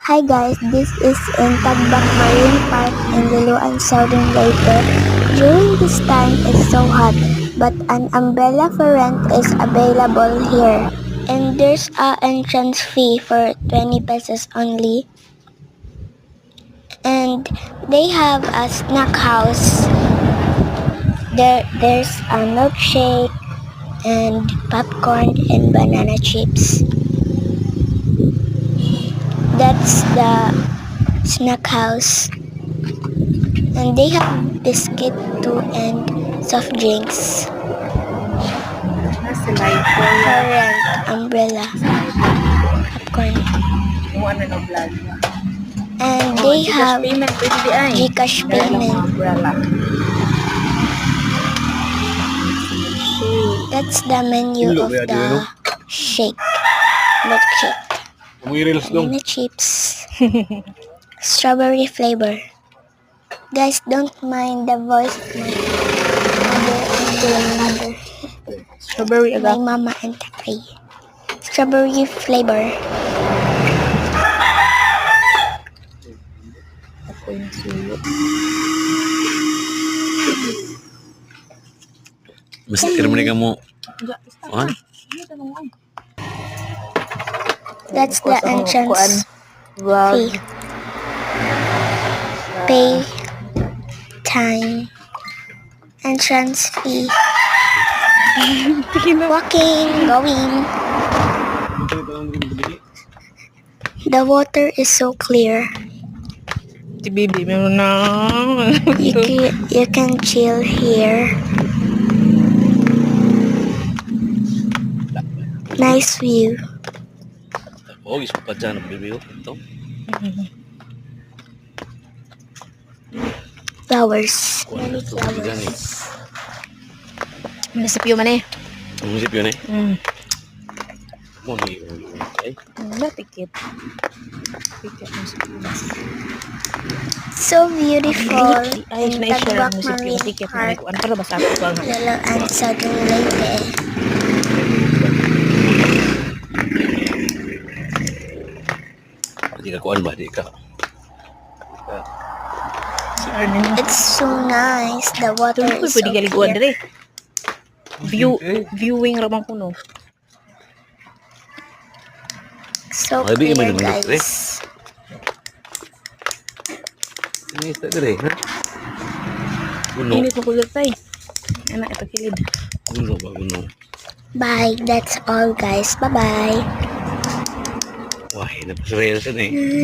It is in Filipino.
Hi guys, this is in Tagbak Marine Park in Liloan, Southern Leyte. During this time it's so hot, but an umbrella for rent is available here. And there's a entrance fee for 20 pesos only. And they have a snack house. There's a milkshake and popcorn and banana chips. That's the snack house. And they have biscuit too and soft drinks. Nasa live ko For yan. rent, umbrella, popcorn. Kung ano ng vlog. And they Gcash have payment, pwede di ay. Gcash Dahil lang payment. mga umbrella. That's the menu of the shake. Milkshake. Banana chips. Strawberry flavor. Guys, don't mind the voice of my mother and grandmother. Strawberry My aga. mama and tatay. Strawberry flavor. Ako yung suyo. Mesti termini kamu. What? That's the entrance Vlog. fee. Pay time. Entrance fee. Walking, going. The water is so clear. Si Bibi, meron na. You can chill here. Nice view. Oh, gusto pa dyan ang bibiyo. Ito. Flowers. Kuha na ito. Dyan eh. Munisipyo man eh. Ang munisipyo na eh. Mo ni ay. Wala ticket. Ticket munisipyo. So beautiful. Ay, in na-share ang Tagbak munisipyo. Marine Ticket na Park, ko. Ano para ba sa ako ba? Liloan, Southern Leyte. Di ka kuan ba? Di ka. Si Arne na. It's so nice. The water Tuloy ko is so pwede galiguan clear. dire. Viewing ramang kuno. So Ay, bigyan mo clear, naman ito, eh. guys. Ini isa dire, ha? Uno. Init mo kulit tay. Anak ito kilid. Uno ba? Uno. Bye. That's all, guys. Bye-bye. Wah, napasaril siya na eh.